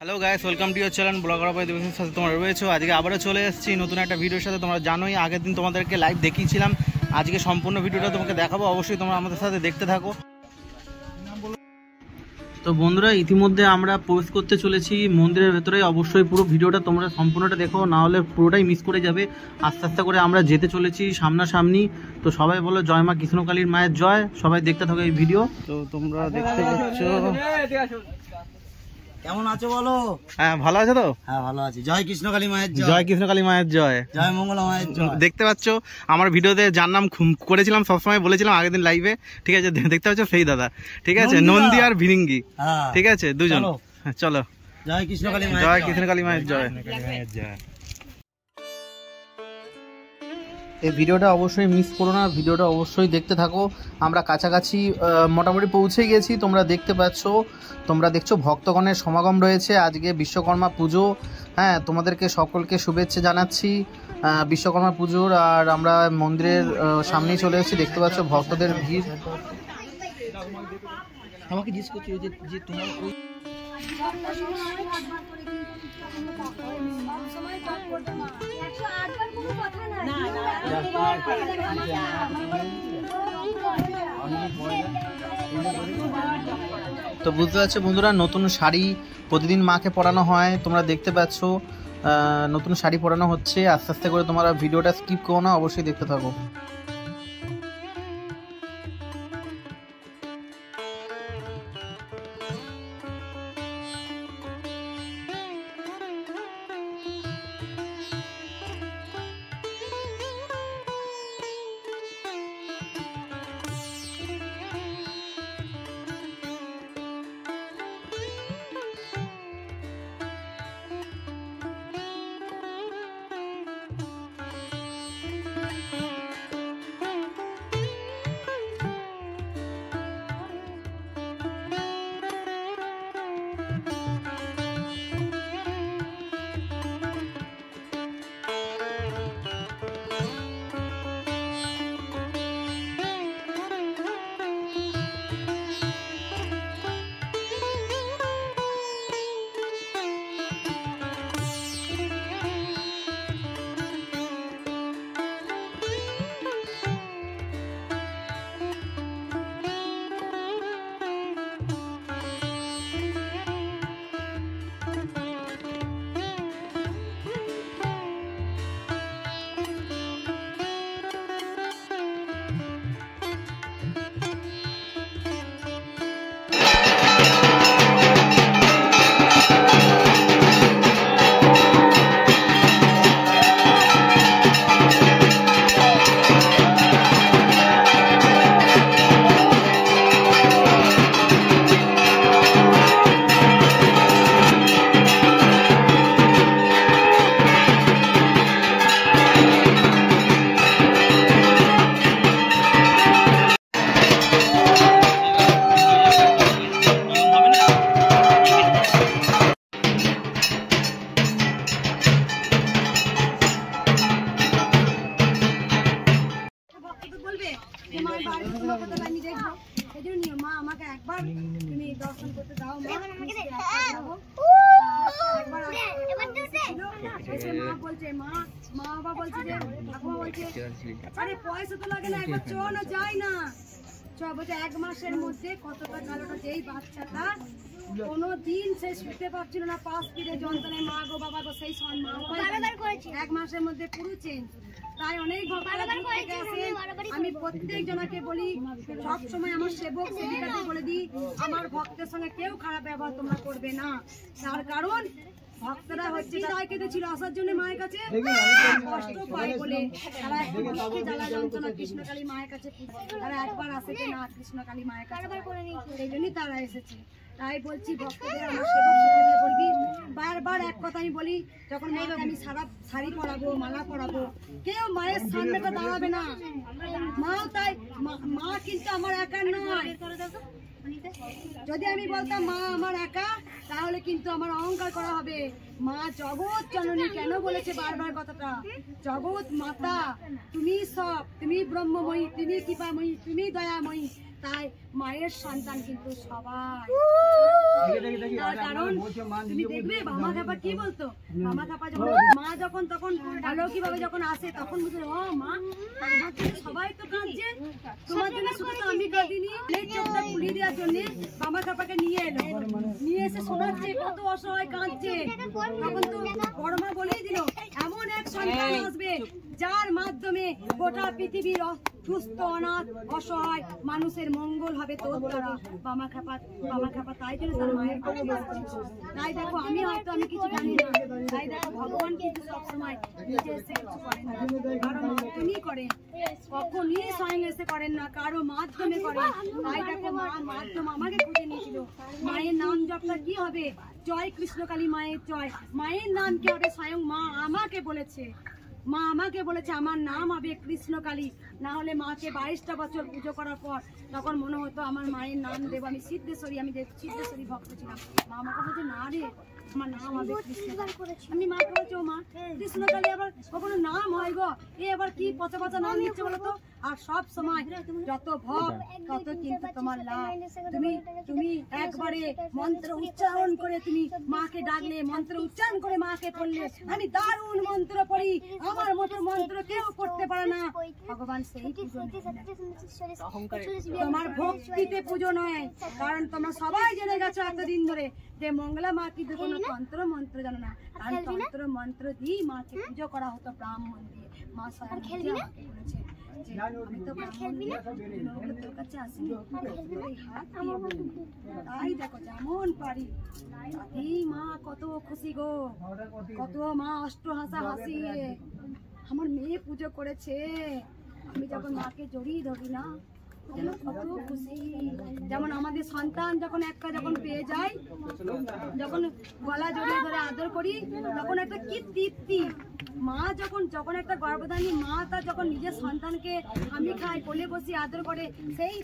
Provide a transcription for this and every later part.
Hello guys, welcome to your channel blogger of দিবসের সাথে তোমরা রয়েছো। আজকে আবারও চলে এসেছি নতুন একটা ভিডিওর সাথে। তোমরা জানোই আগের দিন তোমাদেরকে লাইভ দেখিয়েছিলাম, আজকে সম্পূর্ণ ভিডিওটা তোমাকে দেখাবো, অবশ্যই তোমরা আমাদের সাথে দেখতে থাকো। তো বন্ধুরা, ইতিমধ্যে আমরা প্রবেশ করতে চলেছি মন্দিরের ভেতরে। অবশ্যই পুরো ভিডিওটা তোমরা সম্পূর্ণটা দেখো, না হলে পুরোটাই মিস করে যাবে। আস্তে আস্তে করে আমরা যেতে চলেছি সামনাসামনি। তো সবাই বলো জয় মা কৃষ্ণকালীর মায়ের জয়। সবাই দেখতে থাকো এই ভিডিও। তো তোমরা দেখতে পাচ্ছ, কেমন আছো বলো? হ্যাঁ ভালো আছে তো? হ্যাঁ ভালো আছি। জয় কৃষ্ণকালী মায়ের জয়। জয় কৃষ্ণকালী মায়ের জয়। জয় মঙ্গলা মায়ের জয়। দেখতে পাচ্ছ আমার ভিডিওতে যার নাম করেছিলাম, সবসময় বলেছিলাম আগের দিন লাইভে, ঠিক আছে? দেখতে পাচ্ছ সেই দাদা, ঠিক আছে? নন্দী আর ভিরিঙ্গি, ঠিক আছে? দুজন। চলো জয় কৃষ্ণকালী মায়ের জয় কৃষ্ণকালী মায়ের জয়। এই ভিডিওটা অবশ্যই মিস করো না, ভিডিওটা অবশ্যই দেখতে থাকো। আমরা কাছাকাছি মোটামুটি পৌঁছে গেছি। তোমরা দেখতে পাচ্ছ, তোমরা দেখছো ভক্তগণের সমাগম রয়েছে। আজকে বিশ্বকর্মা পুজো। হ্যাঁ, তোমাদেরকে সকলকে শুভেচ্ছা জানাচ্ছি বিশ্বকর্মা পুজোর। আর আমরা মন্দিরের সামনেই চলে এসেছি, দেখতে পাচ্ছ ভক্তদের ভিড়। আমাকে জিজ্ঞেস করছি যে তোমার ওই তো বুঝতে পারছো বন্ধুরা, নতুন শাড়ি প্রতিদিন মাকে পরানো হয়। তোমরা দেখতে পাচ্ছ নতুন শাড়ি পরানো হচ্ছে। আস্তে আস্তে করে তোমরা ভিডিওটা স্কিপ করো না, অবশ্যই দেখতে থাকো। এক মাসের মধ্যে কতটা কালোটা যেই বাচ্চাটা কোনোদিন সে শুতে পারছিল না, পাশ ফিরে যন্ত্রণায় মা গো বাবা গো, সেই এক মাসের মধ্যে পুরো চেঞ্জ। তাই অনেক ভক্তরা আমি প্রত্যেক জনকে বলি, সব সময় আমার সেবক সেবিকাকে বলে দিই, আমার ভক্তের সঙ্গে কেউ খারাপ ব্যবহার তোমরা করবে না। তার কারণ ভক্তরা হচ্ছে তাই কেঁদেছিল আসার জন্য মায়ের কাছে, কষ্ট পায় বলে তারা জ্বালা যন্ত্রণা কৃষ্ণকালী মায়ের কাছে, তারা একবার আসে না কৃষ্ণকালী মায়ের কাছে, সেই জন্যই তারা এসেছে। তাই বলছি ভক্তদের, আমার সেবক সেবিকাদের বলবি, বারবার এক কথা আমি বলি, যখন মাকে আমি শাড়ি পরাবো, মালা পরাবো, কেউ মায়ের সামনেটা দাঁড়াবে না। মাও তাই, মা কিন্তু আমার একার নয়। যদি আমি বলতাম মা আমার একা, তাহলে কিন্তু আমার অহংকার করা হবে। মা জগৎ জননী কেন বলেছে বারবার কথাটা, জগৎ মাতা, তুমি সব, তুমি ব্রহ্মময়ী, তুমি কৃপাময়ী, তুমি দয়াময়ী, তাই মায়ের সন্তান কিন্তু সবাই। তার কারণ তুমি দেখবে মামা খাপা কি বলতো, মামা খাপা যখন মা যখন তখন অলৌকিকভাবে যখন আসে তখন বুঝলো ও মা তোমার জন্য সবাই তো কাঁদছে, তোমার জন্য শুধু তো আমি কাঁদিনি। এই চোখটা খুলিয়ে দেওয়ার জন্য মামা খাপাকে নিয়ে এলো, নিয়ে এসে শোনাচ্ছে কত অসহায় কাঁদছে। তখন তো বড় মা বলেই দিল এমন এক সন্তান আসবে যার মাধ্যমে গোটা পৃথিবীর সুস্থ অনাথ অসহায় মানুষের মঙ্গল হবে তোর দ্বারা। মামা খাপা তাই জন্য তার মায়ের কথা বলছে। তাই দেখো আমি হয়তো আমি কিছু জানি না, তাই দেখো ভগবান কিন্তু সবসময় নিজে এসে কিছু করেন না, কারো মাধ্যমেই করেন, কখনই স্বয়ং এসে করেন না, কারো মাধ্যমে করেন। তাই দেখো মার মাধ্যম আমাকে খুঁজে নিয়েছিল। মায়ের নাম জপটা কি হবে, জয় কৃষ্ণকালী মায়ের জয়। মায়ের নাম কি হবে, স্বয়ং মা আমাকে বলেছে, মা আমাকে বলেছে আমার নাম হবে কৃষ্ণকালী। না হলে মাকে 22টা বছর পুজো করার পর তখন মনে হতো আমার মায়ের নাম দেব আমি সিদ্ধেশ্বরী, আমি সিদ্ধেশ্বরী ভক্ত ছিলাম। মা আমাকে বলছে না রে আমার নাম হবে কৃষ্ণকালী। আমি মাকে বলছি ও মা কৃষ্ণকালী আবার কখনো নাম হয় গো, এ আবার কি পচা পচা নাম দিচ্ছে বলতো। আর সব সময় যত ভক্ত তত কিন্তু তোমার লাভ। তুমি একবারে মন্ত্র উচ্চারণ করে তুমি মাকে ডাকলে, মন্ত্র উচ্চারণ করে মাকে পড়লে, আমি দারুণ মন্ত্র পড়ি, আমার মতো মন্ত্র কেউ পড়তে পারে না। ভগবান সেই পুজো, তোমার ভক্তিতে পুজো নয়, কারণ তোমরা সবাই জেনে গেছো এতদিন ধরে যে মঙ্গলা মা কিন্তু কোনো তন্ত্র মন্ত্র জানো না, আর তন্ত্র মন্ত্র দিয়ে মাকে পুজো করা হতো ব্রাহ্মণ দিয়ে। মা স্বয়ং বলেছে আমি তো তোর কাছে আসিনি, তাই দেখো যেমন পারি তাতেই মা কত খুশি গো, কত মা অষ্ট হাসা হাসিয়ে আমার মেয়ে পুজো করেছে। আমি যখন মাকে জড়িয়ে ধরি না যেন কত খুশি। যেমন আমাদের সন্তান যখন একটা যখন পেয়ে যায়, যখন গলা জড়িয়ে ধরে আদর করি তখন একটা কি তৃপ্তি। মা যখন একটা গর্ভধারী মা তার যখন নিজের সন্তানকে আমি খাই কোলে বসি আদর করে, সেই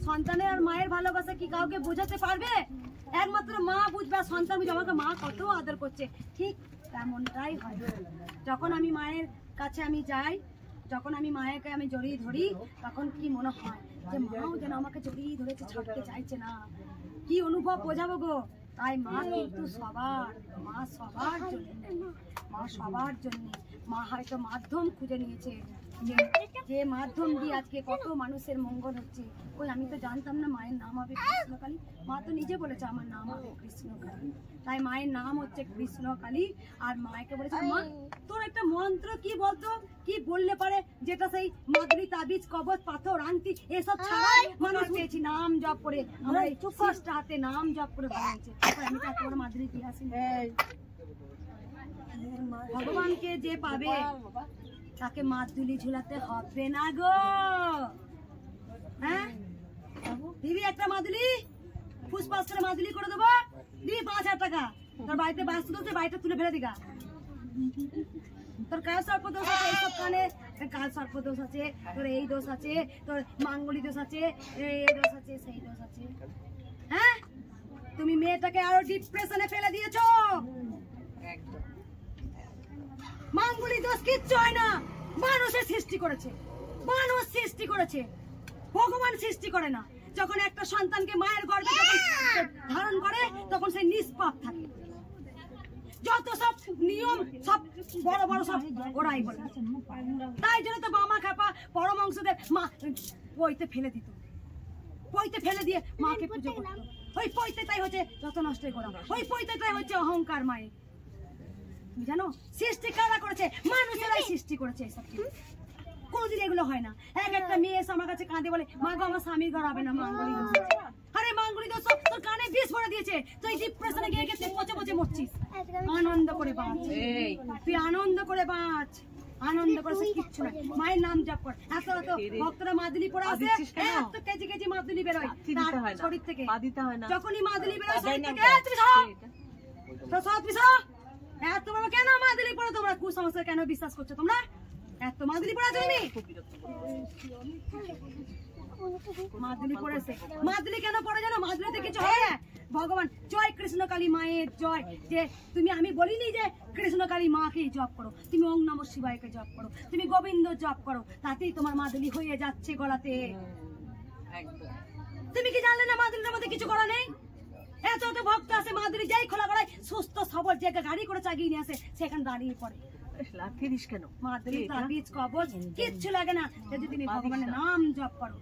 সন্তানের আর মায়ের ভালোবাসা কি কাউকে বোঝাতে পারবে? একমাত্র মা বুঝবে, সন্তান বুঝবে আমাকে মা কত আদর করছে। ঠিক তেমনটাই হয় যখন আমি মায়ের কাছে আমি যাই, যখন আমি মায়েরকে আমি জড়িয়ে ধরি তখন কি মনে হয় যে মাও যেন আমাকে জড়িয়ে ধরেছে, ছাড়তে চাইছে না। কি অনুভব বোঝাবো গো। তাই মা কিন্তু সবার, মা সবার জন্য, মা সবার জন্য। মা হয়তো মাধ্যম খুঁজে নিয়েছে যে মাধ্যম দিয়ে আজকে কত মানুষের মঙ্গল হচ্ছে। ওই আমি তো জানতাম না মায়ের নাম হবে কৃষ্ণকালী, মা তো নিজে বলেছে আমার নাম হবে কৃষ্ণকালী। তাই মায়ের নাম হচ্ছে কৃষ্ণকালী। আর মাকে বলেছে মা তোর একটা মন্ত্র কি বলতো, কি বললে পারে যেটা সেই মাদুরি তাবিজ কবচ পাথর আংটি এসব ছাড়াই মানুষ পেয়েছি নাম জপ করে। আমরা এই চুপটা হাতে নাম জপ করে বানিয়েছে। আমি তো এত মাদুরি দিয়ে আসি। ভগবানকে যে পাবে তাকে মাদুলি ঝুলাতে হবে না গো। হ্যাঁ দিবি একটা মাদুলি, ফুসফাস করে মাদুলি করে দেবো, দিবি 5000 টাকা। তোর বাড়িতে বাস তুলতে বাড়িটা তুলে ফেলে দিগা। তোর কাল সর্পদোষ আছে, এইসব কানে কাল সর্পদোষ আছে, তোর এই দোষ আছে, তোর মাঙ্গলি দোষ আছে, এই দোষ আছে, সেই দোষ আছে। হ্যাঁ তুমি মেয়েটাকে আরো ডিপ্রেশনে ফেলে দিয়েছো। মাঙ্গলি দোষ কিচ্ছু হয় না, মানুষের সৃষ্টি করেছে, মানুষ সৃষ্টি করেছে, ভগবান সৃষ্টি করে না। যখন একটা সন্তানকে মায়ের গর্ভে ধারণ করে তখন সে নিষ্পাপ থাকে। যত সব নিয়ম সব বড় বড় সব ওরাই বলে। তাই জন্য তো মামা খাপা পরমাংশদের মা পইতে ফেলে দিত, পইতে ফেলে দিয়ে মাকে পুজো করতো। ওই পইতেটাই হচ্ছে যত নষ্ট করা, ওই পইতেটাই হচ্ছে অহংকার মায়ের। তুমি জানো সৃষ্টি কারা করেছে? মানুষেরাই সৃষ্টি করেছে। এসব কোনদিন এগুলো হয় না। একটা মেয়ে এসে আমার কাছে কাঁদে বলে মা গো আমার স্বামীর ঘর হবে না, মাঙ্গলি দোষ। আরে মাঙ্গলি দোষ তোর কানে বিষ ভরে দিয়েছে, তুই ডিপ্রেশনে গিয়ে গেছিস, পচে পচে মরছিস। আনন্দ করে বাঁচ, তুই আনন্দ করে বাঁচ, আনন্দ করে কিচ্ছু নাই। মায়ের নাম জপ কর। এত এত ভক্তরা মাদুলি পরে আসে, এত কেজি কেজি মাদুলি বেরোয় তার শরীর থেকে। যখনই মাদুলি বেরোয় শরীর থেকে তো সব বিষয় এত বড় কেন মাদুলি পরে তোমরা কুসংস্কার কেন বিশ্বাস করছো? তোমরা এত মাদুলি পরে আছো, তুমি মাদুলি পরেছে। মাদুলি কেন পরে জানো? মাদুলিতে কিছু হয়। ভগবান জয় কৃষ্ণকালী মায়ের জয়। যে তুমি আমি বলিনি যে কৃষ্ণকালী মাকে জপ করো, তুমি ওং নমঃ শিবায়কে জপ করো, তুমি গোবিন্দ জপ করো, তাতেই তোমার মাদুলি হয়ে যাচ্ছে গলাতে। তুমি কি জানলে না মাদুরির মধ্যে কিছু করা নেই? এত এত ভক্ত আছে, মাদুরি যাই খোলা করায় সুস্থ সবল যে গাড়ি করে চাগিয়ে নিয়ে আসে সেখানে দাঁড়িয়ে পড়ে। লাঠিস কেন? মাদুরি তাবিজ কবচ কিচ্ছু লাগে না যদি তুমি ভগবানের নাম জপ করো,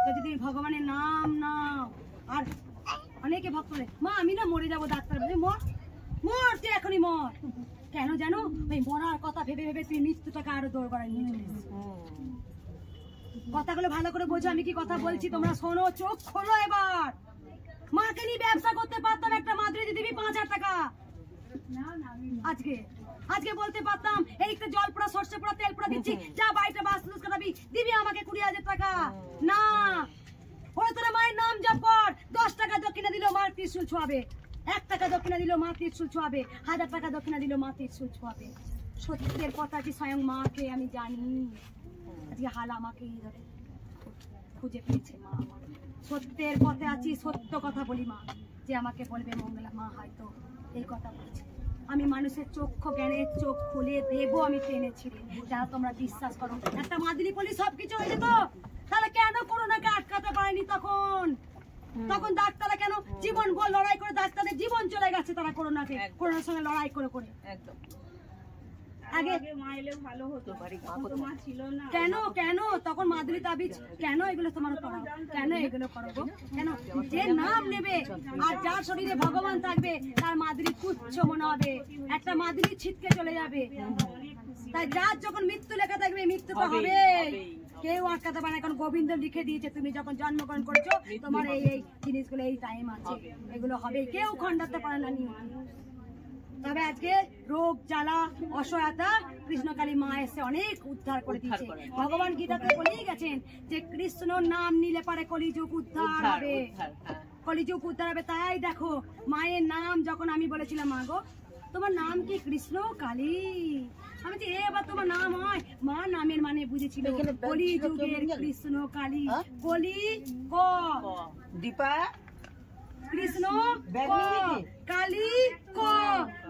যদি তুমি ভগবানের নাম নাও। আর অনেকে ভক্ত বলে মা আমি না মরে যাবো, ডাক্তার বলে মর মর, তুই এখনই মর। কেন জানো? ওই মরার কথা ভেবে ভেবে তুমি মৃত্যুটাকে আরো দৌড় করায় নিয়ে চলে এসেছো। কথাগুলো ভালো করে বোঝো আমি কি কথা বলছি, তোমরা শোনো, চোখ খোলো এবার। মাকে নিয়ে ব্যবসা করতে পারতাম, একটা মাদুরি দিয়ে দিবি 5,000 টাকা। আজকে বলতে পারতাম এইটা জল পোড়া, সর্ষে পোড়া, তেল পোড়া দিচ্ছি, যা বাড়িটা বাস লুজ করাবি, দিবি আমাকে 20,000 টাকা। না, ওরা তোরা মায়ের নাম জপ কর। 10 টাকা দক্ষিণা দিল মার ত্রিশূল ছোঁয়াবে, 1 টাকা দক্ষিণা দিল মা ত্রিশূল ছোঁয়াবে, 1000 টাকা দক্ষিণা দিল মা ত্রিশূল ছোঁয়াবে। সত্যের কথা কি স্বয়ং মাকে আমি জানি, আজকে হাল আমাকেই ধরে খুঁজে পেয়েছে মা। সত্যের পথে আছি, সত্য কথা বলি মা, যে আমাকে বলবে মঙ্গলা মা হয়তো এই কথা বলছে। আমি মানুষের চক্ষু জ্ঞানের চোখ খুলে দেবো আমি টেনে ছিঁড়ে, যারা তোমরা বিশ্বাস করো। একটা মাদুরি পলি সবকিছু হয়ে যেত, তাহলে কেন করোনাকে আটকাতে পারেনি তখন? তখন ডাক্তাররা কেন জীবন বল লড়াই করে, ডাক্তারদের জীবন চলে গেছে তারা করোনার সঙ্গে লড়াই করে করে। একদম আগে মা এলে ভালো হতো, মা ছিল না কেন কেন তখন মাদুরি তাবিজ কেন এগুলো তোমার করা, কেন এগুলো করো গো? কেন? যে নাম নেবে আর যার শরীরে ভগবান থাকবে তার মাদুরি তুচ্ছ মনে হবে, একটা মাদুরি ছিটকে চলে যাবে। তাই যার যখন মৃত্যু লেখা থাকবে মৃত্যু তো হবে, কেউ আটকাতে পারে না। এখন গোবিন্দ লিখে দিয়েছে তুমি যখন জন্মগ্রহণ করছো তোমার এই এই জিনিসগুলো এই টাইম আছে, এগুলো হবে, কেউ খণ্ডাতে পারে না নিয়ম। তবে আজকে রোগ জ্বালা অসহায়তা কৃষ্ণকালী মা এসে অনেক উদ্ধার করে দিয়েছে। ভগবান গীতাতে বলেই গেছেন যে কৃষ্ণ নাম নিলে পারে কলিযুগ উদ্ধার হবে, কলিযুগ উদ্ধার হবে। তাই দেখো মায়ের নাম যখন আমি বলেছিলাম মা গো তোমার নাম কি কৃষ্ণ কালী, আমি যে এবার তোমার নাম হয়, মা নামের মানে বুঝেছিল কলিযুগের কৃষ্ণ কালী। কলি ক দীপা কৃষ্ণ কালী ক,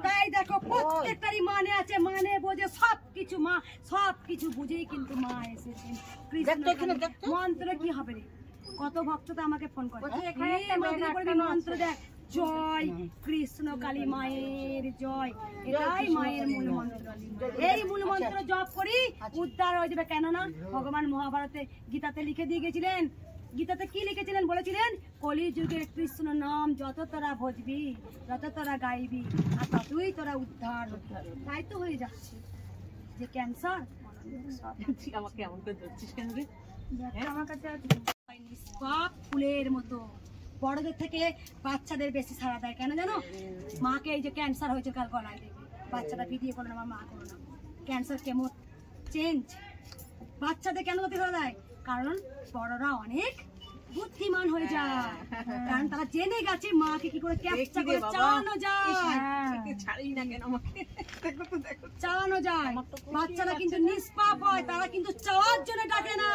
তাই দেখো প্রত্যেকটারই মানে আছে, মানে বোঝে সবকিছু। মা সবকিছু বুঝেই কিন্তু মা এসেছেন। মন্ত্র কি হবে রে? কত ভক্ত তো আমাকে ফোন করে মন্ত্র দেখ, জয় কৃষ্ণ কালী মায়ের জয়, এটাই মায়ের মূল মন্ত্র। এই মূল মন্ত্র জপ করি উদ্ধার হয়ে যাবে। কেননা ভগবান মহাভারতে গীতাতে লিখে দিয়ে গেছিলেন, গীতাতে কি লিখেছিলেন বলেছিলেন কলিযুগের কৃষ্ণ নাম যত তোরা ভজবি, যত তোরা গাইবি, আর ততই তোরা উদ্ধার। তাই তো হয়ে যাচ্ছে যে ক্যান্সার আমাকে এমন করে ধরছিস কেন রে? আমার কাছে নিষ্পাপ ফুলের মতো, বড়দের থেকে বাচ্চাদের বেশি সাড়া দেয়। কেন জানো? মাকে এই যে ক্যান্সার হয়েছে কাল গলায় দেখবে, বাচ্চারা ভিডিও করো না, আমার মা করো না, ক্যান্সার কেমো চেঞ্জ। বাচ্চাদের কেন হতে সাড়া দেয়? কারণ বড়রা অনেক বুদ্ধিমান হয়ে যায়, কারণ তারা জেনে গেছে মাকে কি করে ক্যাপচার করে চালানো যায়, চালানো যায়। বাচ্চারা কিন্তু নিষ্পাপ হয়, তারা কিন্তু চাওয়ার জন্য ডাকে না,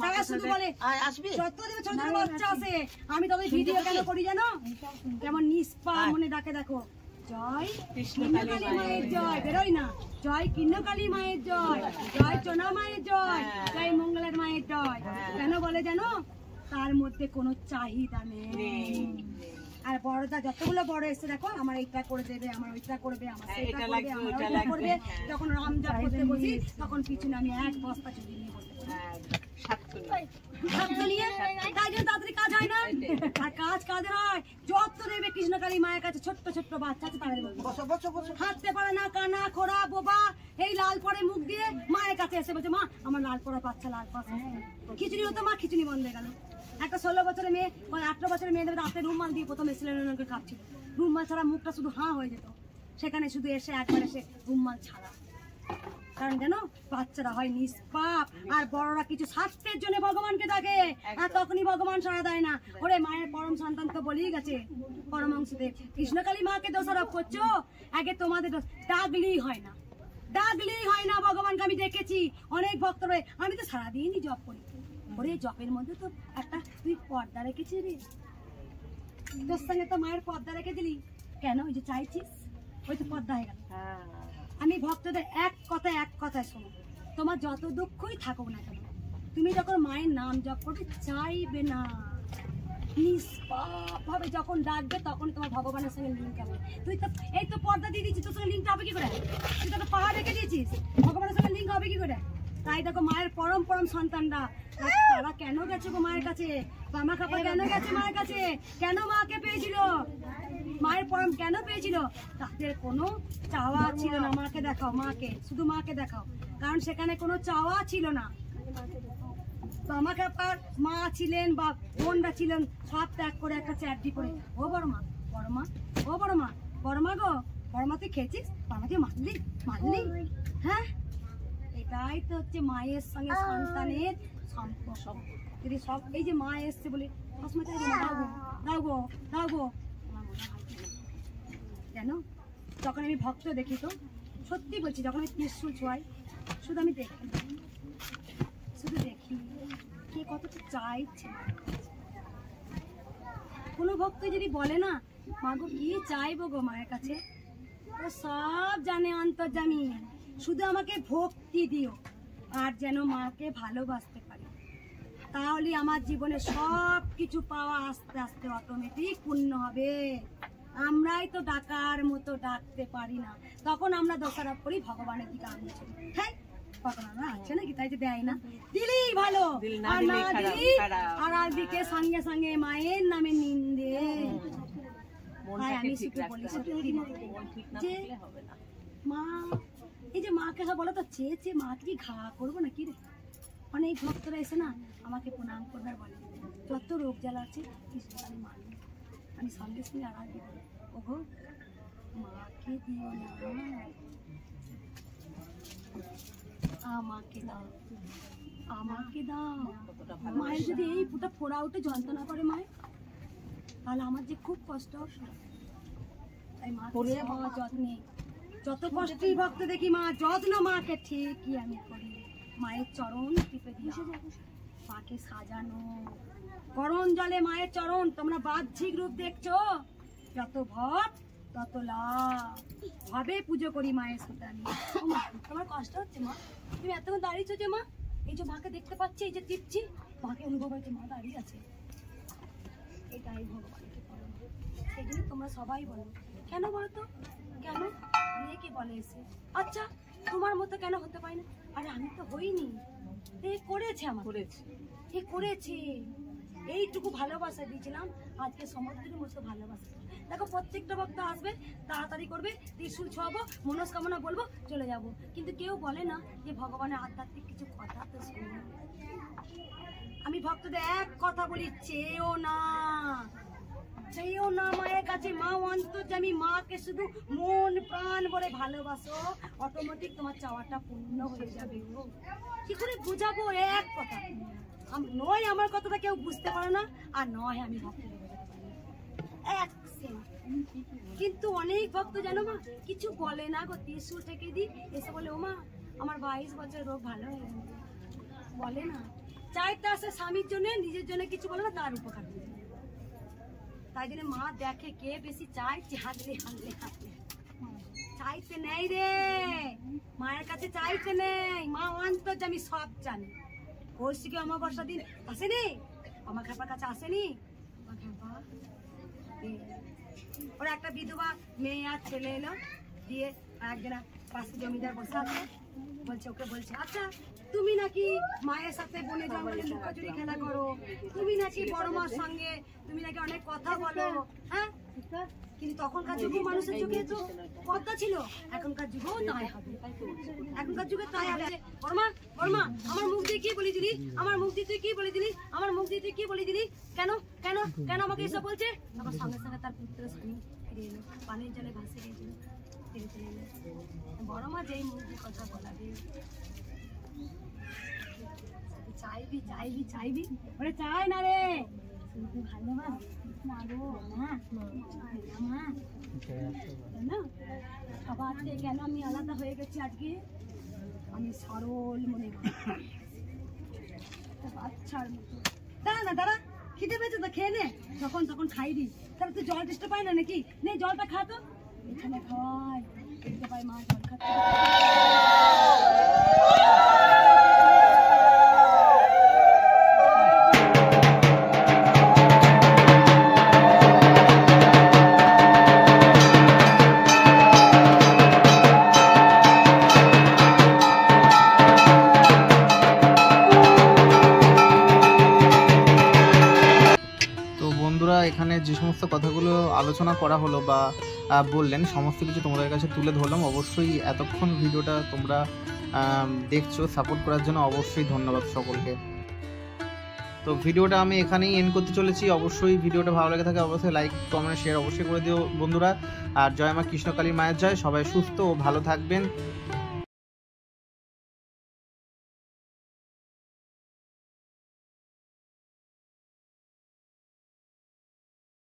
তারা শুধু বলে যত ছোট ছোট বাচ্চা আছে আমি তাদের ভিডিও কেন করি জানো? কেমন নিষ্পাপ মনে ডাকে। দেখো জয় কৃষ্ণকালী মায়ের জয়, বেরোয় না, জয় কৃষ্ণকালী মায়ের জয়, জয় চোনা মায়ের জয়, জয় মঙ্গলের মায়ের জয়। কেন বলে জানো? তার মধ্যে কোনো চাহিদা নেই। আর বড়দা যতগুলো বড় এসে দেখো আমার এইটা করে দেবে, আমার ওইটা করবে, আমার সেইটা করবে, আমার ওইটা করবে। যখন রাম জপ করতে বসি তখন পিছনে আমি এক বস্তা চুরি নিয়ে বসে তাড়াতাড়ি কাজ হয় না। আর কাজ কাজের হয় যত দেবে কৃষ্ণকালী মায়ের কাছে ছোট্ট ছোট্ট বাচ্চা আছে তাদের হাঁটতে পারে না, কানা খোড়া বোবা, এই লাল পরে মুখ দিয়ে মায়ের কাছে এসে বলছে মা আমার লাল পড়া বাচ্চা, লাল পাশে খিচুড়ি হতো, মা খিচুড়ি বন্ধ হয়ে গেল। একটা 16 বছরের মেয়ে 18 বছরের মেয়েদের রাতে রুমাল দিয়ে প্রথম এসেছিলেন, কাঁপছিল, রুমাল ছাড়া মুখটা শুধু হাঁ হয়ে যেত, সেখানে শুধু এসে একবার এসে রুমাল ছাড়া। কারণ যেন বাচ্চারা হয় নিষ্পাপ, আর বড়রা কিছু স্বাস্থ্যের জন্য ভগবানকে ডাকে, আর তখনই ভগবান সাড়া দেয় না। ওরে মায়ের পরম সন্তান তো বলেই গেছে পরমাংশদেব, কৃষ্ণকালী মাকে দোষারোপ করছো, আগে তোমাদের দোষ। ডাকলেই হয় না, ডাকলেই হয় না। ভগবানকে আমি দেখেছি অনেক ভক্ত রয়ে, আমি তো সারাদিনই জপ করি। ওরে জপের মধ্যে তো একটা তুই পর্দা রেখেছিস রে, তোর সঙ্গে তো মায়ের পর্দা রেখে দিলি কেন? ওই যে চাইছিস ওই তো পর্দা হয়ে গেল। আমি ভক্তদের এক কথায় শোনো, তোমার যত দুঃখই থাকুক না কেন, তুমি যখন মায়ের নাম জপ করবে চাইবে না, নিষ্পাপ ভাবে যখন ডাকবে তখন তোমার ভগবানের সঙ্গে লিঙ্ক হবে। তুই তো এই তো পর্দা দিয়ে দিচ্ছিস, তোর সঙ্গে লিঙ্কটা হবে কি করে? তুই তো একটা পাহাড় রেখে দিয়েছিস, ভগবানের সঙ্গে লিঙ্ক হবে কি করে? তাই দেখো মায়ের পরম পরম সন্তানরা তারা কেন গেছে গো মায়ের কাছে? বামা খাপা কেন গেছে মায়ের কাছে? কেন মাকে পেয়েছিল? মায়ের পরম কেন পেয়েছিল? তাদের কোনো চাওয়া ছিল না। মাকে দেখাও, মাকে, শুধু মাকে দেখাও, কারণ সেখানে কোনো চাওয়া ছিল না। বামা খাপার মা ছিলেন বা বোনরা ছিলেন, সব ত্যাগ করে একটা চ্যাটি করে, ও বড় মা, বড় মা, ও বড় মা, বড় মা গো, বড় মা তুই খেয়েছিস? বাবাকে মারলি মারলি? হ্যাঁ, এটাই তো হচ্ছে মায়ের সঙ্গে সন্তানের সম্পর্ক। যদি সব এই যে মা এসছে বলে সবসময় চাই দাও গো, দাও গো, দাও গো, আমার মনে হয় কেন? যখন আমি ভক্ত দেখি, তো সত্যি বলছি, যখন আমি ত্রিশূল ছোঁয়াই, শুধু আমি দেখি, শুধু দেখি কে কতটা চাইছে। কোনো ভক্ত যদি বলে না মা গো কি চাইবো গো মায়ের কাছে, ও সব জানে অন্তর্যামী, শুধু আমাকে ভক্তি দিও আর যেন মাকে ভালোবাসতে পারি, তাহলে আমার জীবনে সব কিছু পাওয়া আস্তে আস্তে অটোমেটিক পূর্ণ হবে। আমরাই তো ডাকার মতো ডাকতে পারি না, তখন আমরা দোষারোপ করি ভগবানের দিকে আমি চলি। হ্যাঁ, ভগবান আছে নাকি, তাই যে দেয় না, দিলেই ভালো, আর না দিলি আর দিকে সঙ্গে সঙ্গে মায়ের নামে নিন্দে। আমি শুধু বলি সত্যি যে মা, এই যে মাকে বলো তো, চেয়েছে মাকে কি ঘা করবো না কি রে? অনেক ভক্তরা এসে না আমাকে প্রণাম করবার বলে, যত রোগ জ্বালা আছে কৃষ্ণকালী মা, আমি সঙ্গে সঙ্গে আড়াল দিব, ওগো মাকে দিও না, আমাকে দাও, আমাকে দাও। মায়ের যদি এই পুটা ফোড়া উঠে যন্ত্রণা করে মায়ের, তাহলে আমার যে খুব কষ্ট। তাই মা যত্নে, যত কষ্টই ভক্ত দেখি মা যত্ন মাকে ঠিকই আমি করি। মায়ের চরণ টিপে দিয়ে মাকে সাজানো, গরম জলে মায়ের চরণ, তোমরা বাহ্যিক রূপ দেখছো, যত ভট তত লাভ, ভাবে পুজো করি মায়ের সুতানি। তোমার কষ্ট হচ্ছে মা, তুমি এতক্ষণ দাঁড়িয়েছো যে মা, এই যে মাকে দেখতে পাচ্ছি, এই যে টিপছি, মাকে অনুভব হয়েছে মা দাঁড়িয়ে আছে, এটাই ভগবানকে বলো। সেই জন্য তোমরা সবাই বলো, কেন বলো তো, কেন মেয়েকে বলে এসে, আচ্ছা তোমার মতো কেন হতে পারি না? আরে আমি তো হইনি, এ করেছে, আমার করেছে, এ করেছে, এইটুকু ভালোবাসা দিয়েছিলাম, আজকে সমুদ্রের মতো ভালোবাসা। দেখো প্রত্যেকটা ভক্ত আসবে, তাড়াতাড়ি করবে, ত্রিশূল ছোঁয়াবো, মনস্কামনা বলবো, চলে যাব, কিন্তু কেউ বলে না যে ভগবানের আধ্যাত্মিক কিছু কথা তো শুনো। আমি ভক্তদের এক কথা বলি, চেয়েও না, চেয়েও না মায়ের কাছে। মা অন্তর্যামী, মাকে শুধু মন প্রাণ বলে ভালোবাসো, অটোমেটিক তোমার চাওয়াটা পূর্ণ হয়ে যাবে। কি করে বুঝাবো এক কথা? নয় আমার কথাটা কেউ বুঝতে পারে না, আর নয় আমি ভক্তদের বোঝাতে পারি না, এক সেন্ট। কিন্তু অনেক ভক্ত জানো মা কিছু বলে না গো, ত্রিশূল থেকে দিই এসে বলে, ও মা আমার 22 বছর রোগ ভালো হয়ে গেল, বলে না। চাইতে আসে স্বামীর জন্য, নিজের জন্য কিছু বলে না, তার উপকার করে। তাই জন্য মা দেখে কে বেশি চাইছে, হাতলে হাতলে হাতলে চাইতে নেই রে, মায়ের কাছে চাইতে নেই। মা অন্তর্যামী, সব জানি। কৌশিকী অমাবস্যা দিন আসেনি, আমার খাপার কাছে আসেনি, ওরা একটা বিধবা মেয়ে আর ছেলে এলো, দিয়ে একজনা পাশে জমিদার বসে আছে, বলছে, ওকে বলছে, আচ্ছা তুমি নাকি মায়ের সাথে বনে জঙ্গলে লুকোচুরি খেলা করো, তুমি নাকি বড় মার সঙ্গে তুমি নাকি অনেক কথা বলো, হ্যাঁ? কিন্তু তখনকার যুগে মানুষের চোখে তো কথা ছিল, এখনকার যুগেও তাই হবে, এখনকার যুগে তাই হবে। বড়মা, বড়মা আমার মুখ দিয়ে কি বলে দিলি, আমার মুখ দিয়ে তুই কি বলে দিলি, আমার মুখ দিয়ে তুই কি বলে দিলি, কেন কেন কেন আমাকে এসব বলছে? আমার সঙ্গে সঙ্গে তার পুত্র স্বামী ফিরে এলো, পানির জলে ভাসে গেছিল, ফিরে চলে এলো। বড়মা যেই মুখ দিয়ে কথা বলাবে, চাইবি চাইবি চাইবি, ওরে চাই না রে, ভালোবাস না গো, না মা, সবার থেকে কেন আমি আলাদা হয়ে গেছি আজকে? আমি সরল মনে করি, বাচ্চার মতো। দাঁড়া না, দাঁড়া, খিদে পেয়েছে তো খেয়ে নে, যখন তখন খাই দি। তাহলে তুই জল টেস্টে পাই না নাকি? নে জলটা খা তো, এখানে খাওয়াই দেখতে পাই মা জল খাচ্ছে। আলোচনা করা হলো বা বললেন, সমস্ত কিছু তোমাদের কাছে তুলে ধরলাম। অবশ্যই এতক্ষণ ভিডিওটা তোমরা দেখছো, সাপোর্ট করার জন্য অবশ্যই ধন্যবাদ সকলকে। তো ভিডিওটা আমি এখানেই এন্ড করতে চলেছি। অবশ্যই ভিডিওটা ভালো লেগে থাকে অবশ্যই লাইক কমেন্ট শেয়ার অবশ্যই করে দিও বন্ধুরা। আর জয় মা কৃষ্ণকালী মায়ের জয়। সবাই সুস্থ ও ভালো থাকবেন।